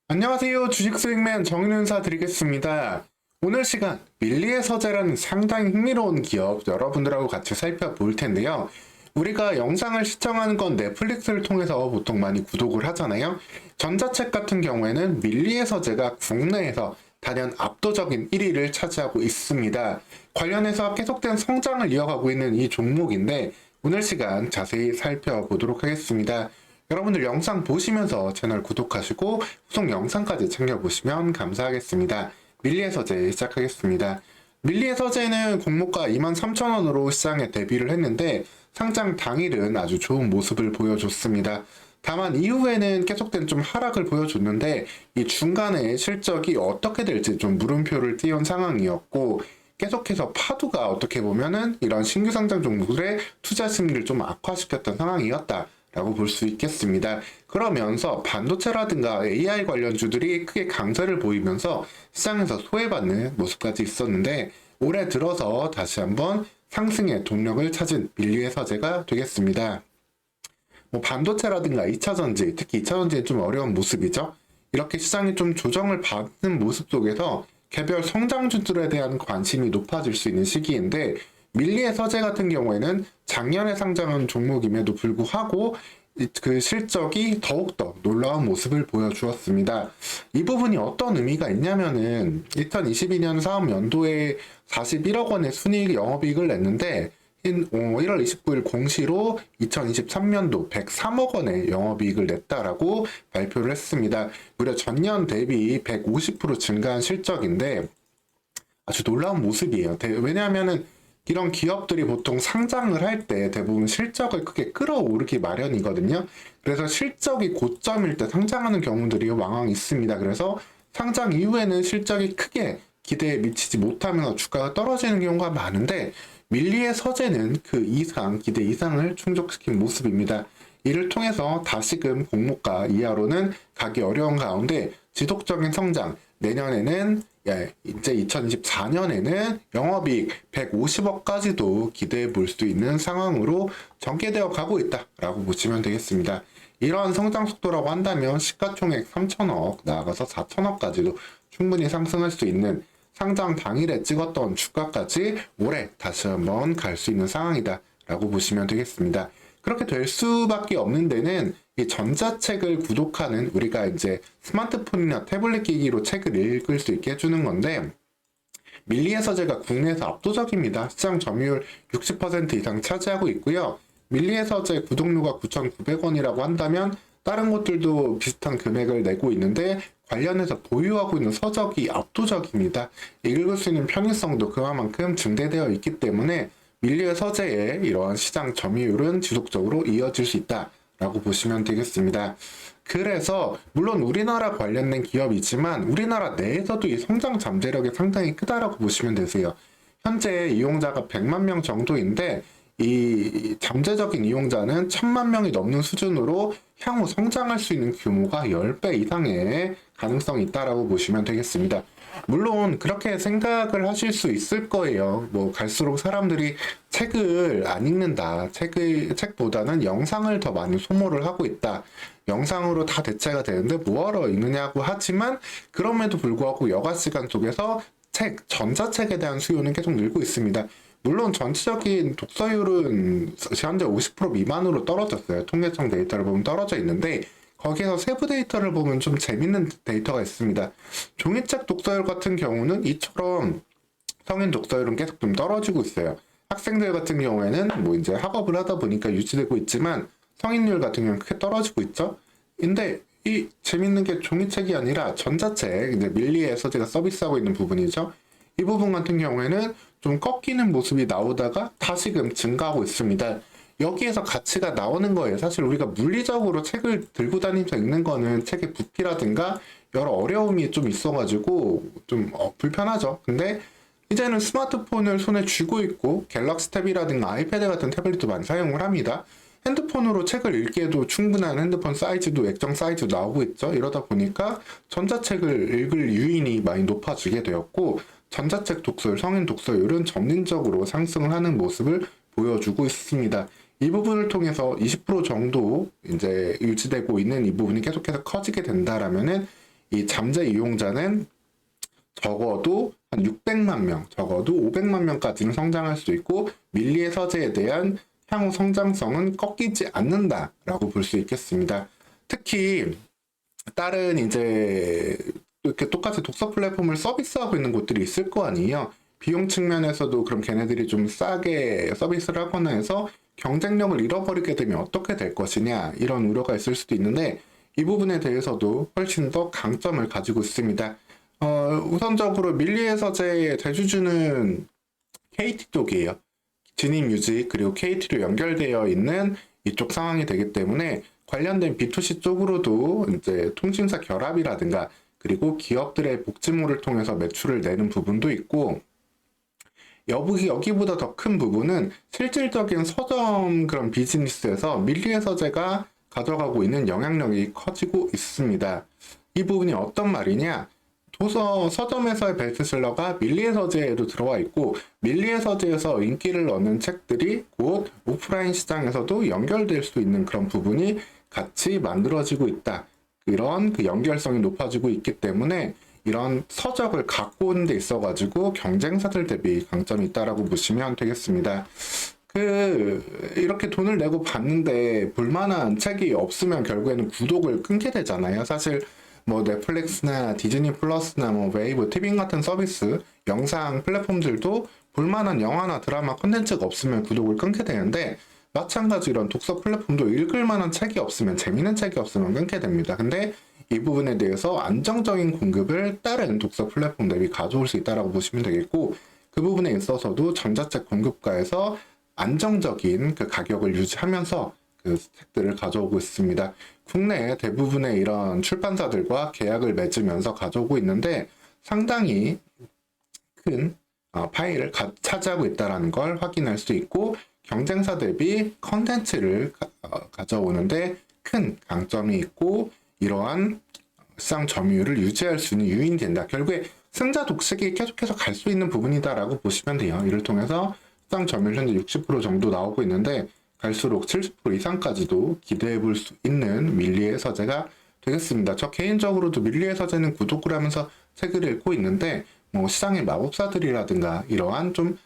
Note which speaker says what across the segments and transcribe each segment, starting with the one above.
Speaker 1: 안녕하세요. 주식수익맨 정윤 인사드리겠습니다. 오늘 시간 밀리의 서재라는 상당히 흥미로운 기업 여러분들하고 같이 살펴볼 텐데요. 우리가 영상을 시청하는 건 넷플릭스를 통해서 보통 많이 구독을 하잖아요. 전자책 같은 경우에는 밀리의 서재가 국내에서 단연 압도적인 1위를 차지하고 있습니다. 관련해서 계속된 성장을 이어가고 있는 이 종목인데 오늘 시간 자세히 살펴보도록 하겠습니다. 여러분들 영상 보시면서 채널 구독하시고 후속 영상까지 챙겨보시면 감사하겠습니다. 밀리의 서재 시작하겠습니다. 밀리의 서재는 공모가 23,000원으로 시장에 데뷔를 했는데 상장 당일은 아주 좋은 모습을 보여줬습니다. 다만 이후에는 계속된 좀 하락을 보여줬는데 이 중간에 실적이 어떻게 될지 좀 물음표를 띄운 상황이었고 계속해서 파도가 어떻게 보면은 이런 신규 상장 종목들의 투자 심리를 좀 악화시켰던 상황이었다. 라고 볼 수 있겠습니다. 그러면서 반도체라든가 AI 관련주들이 크게 강세를 보이면서 시장에서 소외받는 모습까지 있었는데 올해 들어서 다시 한번 상승의 동력을 찾은 밀리의 서재가 되겠습니다. 반도체라든가 2차전지, 특히 2차전지는 좀 어려운 모습이죠. 이렇게 시장이 좀 조정을 받는 모습 속에서 개별 성장주들에 대한 관심이 높아질 수 있는 시기인데 밀리의 서재 같은 경우에는 작년에 상장한 종목임에도 불구하고 그 실적이 더욱더 놀라운 모습을 보여주었습니다. 이 부분이 어떤 의미가 있냐면은 2022년 사업 연도에 41억 원의 순이익 영업이익을 냈는데 1월 29일 공시로 2023년도 103억 원의 영업이익을 냈다라고 발표를 했습니다. 무려 전년 대비 150% 증가한 실적인데 아주 놀라운 모습이에요. 왜냐하면은 이런 기업들이 보통 상장을 할 때 대부분 실적을 크게 끌어오르기 마련이거든요. 그래서 실적이 고점일 때 상장하는 경우들이 왕왕 있습니다. 그래서 상장 이후에는 실적이 크게 기대에 미치지 못하면서 주가가 떨어지는 경우가 많은데 밀리의 서재는 그 이상, 기대 이상을 충족시킨 모습입니다. 이를 통해서 다시금 공모가 이하로는 가기 어려운 가운데 지속적인 성장, 내년에는 이제 2024년에는 영업이익 150억까지도 기대해 볼 수 있는 상황으로 전개되어 가고 있다라고 보시면 되겠습니다. 이러한 성장 속도라고 한다면 시가총액 3천억 나아가서 4천억까지도 충분히 상승할 수 있는 상장 당일에 찍었던 주가까지 올해 다시 한번 갈 수 있는 상황이다라고 보시면 되겠습니다. 그렇게 될 수밖에 없는 데는 이 전자책을 구독하는 우리가 이제 스마트폰이나 태블릿 기기로 책을 읽을 수 있게 해주는 건데 밀리의 서재가 국내에서 압도적입니다. 시장 점유율 60% 이상 차지하고 있고요. 밀리의 서재 구독료가 9,900원이라고 한다면 다른 곳들도 비슷한 금액을 내고 있는데 관련해서 보유하고 있는 서적이 압도적입니다. 읽을 수 있는 편의성도 그만큼 증대되어 있기 때문에 밀리의 서재의 이러한 시장 점유율은 지속적으로 이어질 수 있다라고 보시면 되겠습니다. 그래서 물론 우리나라 관련된 기업이지만 우리나라 내에서도 이 성장 잠재력이 상당히 크다라고 보시면 되세요. 현재 이용자가 100만 명 정도인데 이 잠재적인 이용자는 1000만 명이 넘는 수준으로 향후 성장할 수 있는 규모가 10배 이상의 가능성이 있다라고 보시면 되겠습니다. 물론 그렇게 생각을 하실 수 있을 거예요. 갈수록 사람들이 책을 안 읽는다. 책보다는 영상을 더 많이 소모를 하고 있다. 영상으로 다 대체가 되는데 뭐하러 읽느냐고 하지만 그럼에도 불구하고 여가 시간 속에서 전자책에 대한 수요는 계속 늘고 있습니다. 물론 전체적인 독서율은 현재 50% 미만으로 떨어졌어요. 통계청 데이터를 보면 떨어져 있는데 거기에서 세부 데이터를 보면 좀 재밌는 데이터가 있습니다. 종이책 독서율 같은 경우는 이처럼 성인 독서율은 계속 좀 떨어지고 있어요. 학생들 같은 경우에는 이제 학업을 하다 보니까 유지되고 있지만 성인율 같은 경우는 크게 떨어지고 있죠. 근데 이 재밌는 게 종이책이 아니라 전자책, 이제 밀리의 서재가 서비스하고 있는 부분이죠. 이 부분 같은 경우에는 좀 꺾이는 모습이 나오다가 다시금 증가하고 있습니다. 여기에서 가치가 나오는 거예요. 사실 우리가 물리적으로 책을 들고 다니면서 읽는 거는 책의 부피라든가 여러 어려움이 좀 있어가지고 좀 불편하죠. 근데 이제는 스마트폰을 손에 쥐고 있고 갤럭시 탭이라든가 아이패드 같은 태블릿도 많이 사용을 합니다. 핸드폰으로 책을 읽기에도 충분한 핸드폰 사이즈도 액정 사이즈도 나오고 있죠. 이러다 보니까 전자책을 읽을 유인이 많이 높아지게 되었고 전자책 독서율, 성인 독서율은 점진적으로 상승을 하는 모습을 보여주고 있습니다. 이 부분을 통해서 20% 정도 이제 유지되고 있는 이 부분이 계속해서 커지게 된다라면은 이 잠재 이용자는 적어도 한 600만 명, 적어도 500만 명까지는 성장할 수 있고 밀리의 서재에 대한 향후 성장성은 꺾이지 않는다라고 볼 수 있겠습니다. 특히 다른 이제 이렇게 똑같이 독서 플랫폼을 서비스하고 있는 곳들이 있을 거 아니에요. 비용 측면에서도 그럼 걔네들이 좀 싸게 서비스를 하거나 해서 경쟁력을 잃어버리게 되면 어떻게 될 것이냐 이런 우려가 있을 수도 있는데 이 부분에 대해서도 훨씬 더 강점을 가지고 있습니다. 우선적으로 밀리의 서재의 대주주는 KT 쪽이에요. 진입뮤직 그리고 KT로 연결되어 있는 이쪽 상황이 되기 때문에 관련된 B2C 쪽으로도 이제 통신사 결합이라든가 그리고 기업들의 복지모를 통해서 매출을 내는 부분도 있고 여기보다 더 큰 부분은 실질적인 서점 그런 비즈니스에서 밀리의 서재가 가져가고 있는 영향력이 커지고 있습니다. 이 부분이 어떤 말이냐? 서점에서의 베스트셀러가 밀리의 서재에도 들어와 있고 밀리의 서재에서 인기를 얻는 책들이 곧 오프라인 시장에서도 연결될 수 있는 그런 부분이 같이 만들어지고 있다. 이런 그 연결성이 높아지고 있기 때문에 이런 서적을 갖고 오는 데 있어가지고 경쟁사들 대비 강점이 있다라고 보시면 되겠습니다. 이렇게 돈을 내고 봤는데 볼만한 책이 없으면 결국에는 구독을 끊게 되잖아요. 사실 뭐 넷플릭스나 디즈니 플러스나 뭐 웨이브, 티빙 같은 서비스, 영상 플랫폼들도 볼만한 영화나 드라마 콘텐츠가 없으면 구독을 끊게 되는데 마찬가지로 이런 독서 플랫폼도 읽을 만한 책이 없으면 재밌는 책이 없으면 끊게 됩니다. 근데 이 부분에 대해서 안정적인 공급을 다른 독서 플랫폼 대비 가져올 수 있다고 보시면 되겠고 그 부분에 있어서도 전자책 공급가에서 안정적인 그 가격을 유지하면서 그 책들을 가져오고 있습니다. 국내 대부분의 이런 출판사들과 계약을 맺으면서 가져오고 있는데 상당히 큰 파일을 차지하고 있다는 걸 확인할 수 있고 경쟁사 대비 컨텐츠를 가져오는데 큰 강점이 있고 이러한 시장 점유율을 유지할 수 있는 요인이 된다. 결국에 승자 독식이 계속해서 갈 수 있는 부분이다라고 보시면 돼요. 이를 통해서 시장 점유율 현재 60% 정도 나오고 있는데 갈수록 70% 이상까지도 기대해 볼 수 있는 밀리의 서재가 되겠습니다. 저 개인적으로도 밀리의 서재는 구독을 하면서 책을 읽고 있는데 뭐 시장의 마법사들이라든가 이러한 좀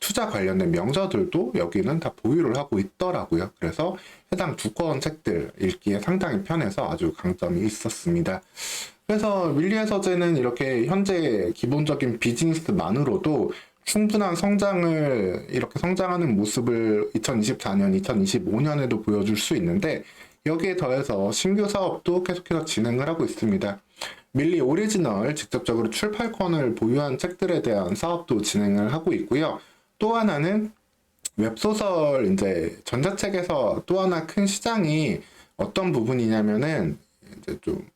Speaker 1: 투자 관련된 명저들도 여기는 다 보유를 하고 있더라고요. 그래서 해당 두꺼운 책들 읽기에 상당히 편해서 아주 강점이 있었습니다. 그래서 밀리의 서재는 이렇게 현재 기본적인 비즈니스만으로도 충분한 성장을 이렇게 성장하는 모습을 2024년, 2025년에도 보여줄 수 있는데 여기에 더해서 신규 사업도 계속해서 진행을 하고 있습니다. 밀리 오리지널 직접적으로 출판권을 보유한 책들에 대한 사업도 진행을 하고 있고요. 또 하나는 웹소설 이제 전자책에서 또 하나 큰 시장이 어떤 부분이냐면은 이제 좀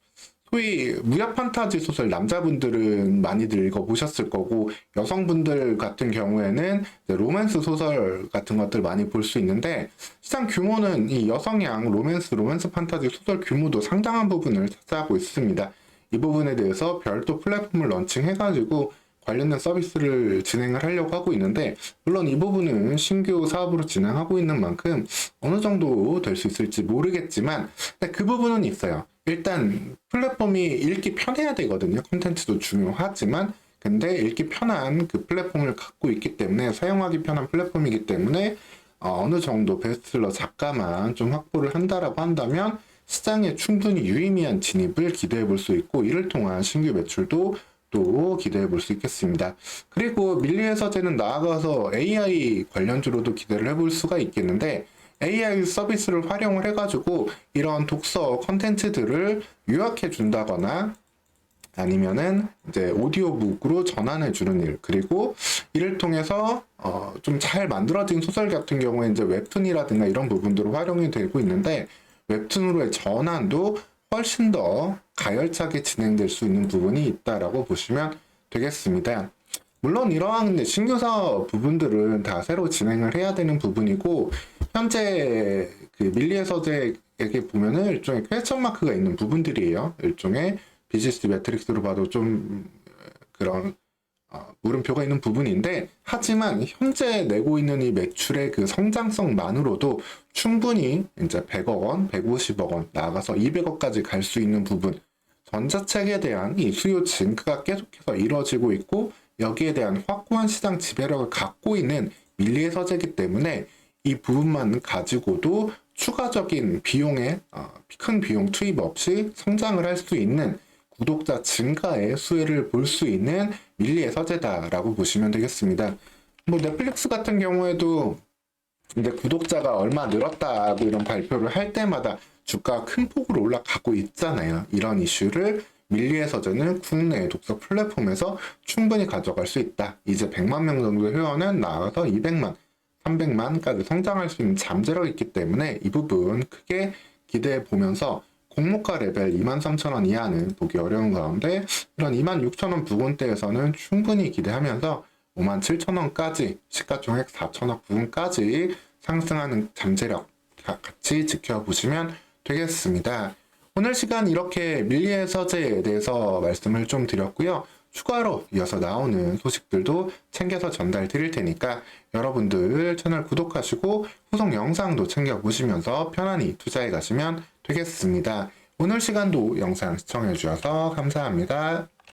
Speaker 1: 소위 무협 판타지 소설 남자분들은 많이들 읽어보셨을 거고 여성분들 같은 경우에는 로맨스 소설 같은 것들 많이 볼 수 있는데 시장 규모는 이 여성향 로맨스 판타지 소설 규모도 상당한 부분을 차지하고 있습니다. 이 부분에 대해서 별도 플랫폼을 런칭해가지고 관련된 서비스를 진행을 하려고 하고 있는데 물론 이 부분은 신규 사업으로 진행하고 있는 만큼 어느 정도 될 수 있을지 모르겠지만 그 부분은 있어요. 일단 플랫폼이 읽기 편해야 되거든요. 콘텐츠도 중요하지만 근데 읽기 편한 그 플랫폼을 갖고 있기 때문에 사용하기 편한 플랫폼이기 때문에 어느 정도 베스트셀러 작가만 좀 확보를 한다라고 한다면 시장에 충분히 유의미한 진입을 기대해 볼 수 있고 이를 통한 신규 매출도 또 기대해 볼 수 있겠습니다. 그리고 밀리의 서재는 나아가서 AI 관련주로도 기대를 해볼 수가 있겠는데 AI 서비스를 활용을 해가지고 이런 독서 컨텐츠들을 요약해 준다거나 아니면은 이제 오디오북으로 전환해 주는 일 그리고 이를 통해서 좀 잘 만들어진 소설 같은 경우에 이제 웹툰이라든가 이런 부분들로 활용이 되고 있는데 웹툰으로의 전환도 훨씬 더 가열차게 진행될 수 있는 부분이 있다라고 보시면 되겠습니다. 물론 이러한 신규 사업 부분들은 다 새로 진행을 해야 되는 부분이고 현재 그 밀리의 서재에게 보면은 일종의 퀘스천 마크가 있는 부분들이에요. 일종의 비즈니스 매트릭스로 봐도 좀 그런 물음표가 있는 부분인데 하지만 현재 내고 있는 이 매출의 그 성장성만으로도 충분히 이제 100억 원, 150억 원 나아가서 200억까지 갈 수 있는 부분 전자책에 대한 이 수요 증가가 계속해서 이루어지고 있고 여기에 대한 확고한 시장 지배력을 갖고 있는 밀리의 서재이기 때문에 이 부분만 가지고도 추가적인 비용에 큰 비용 투입 없이 성장을 할 수 있는 구독자 증가의 수혜를 볼 수 있는 밀리의 서재다라고 보시면 되겠습니다. 뭐 넷플릭스 같은 경우에도 이제 구독자가 얼마 늘었다고 이런 발표를 할 때마다 주가가 큰 폭으로 올라가고 있잖아요. 이런 이슈를 밀리의 서재는 국내 독서 플랫폼에서 충분히 가져갈 수 있다. 이제 100만 명 정도 회원은 나아가서 200만, 300만까지 성장할 수 있는 잠재력이 있기 때문에 이 부분 크게 기대해 보면서 공모가 레벨 23,000원 이하는 보기 어려운 가운데 이런 26,000원 부근대에서는 충분히 기대하면서 57,000원까지 시가총액 4천억 부근까지 상승하는 잠재력 같이 지켜보시면 되겠습니다. 오늘 시간 이렇게 밀리의 서재에 대해서 말씀을 좀 드렸고요. 추가로 이어서 나오는 소식들도 챙겨서 전달 드릴 테니까 여러분들 채널 구독하시고 후속 영상도 챙겨보시면서 편안히 투자해 가시면 되겠습니다. 오늘 시간도 영상 시청해 주셔서 감사합니다.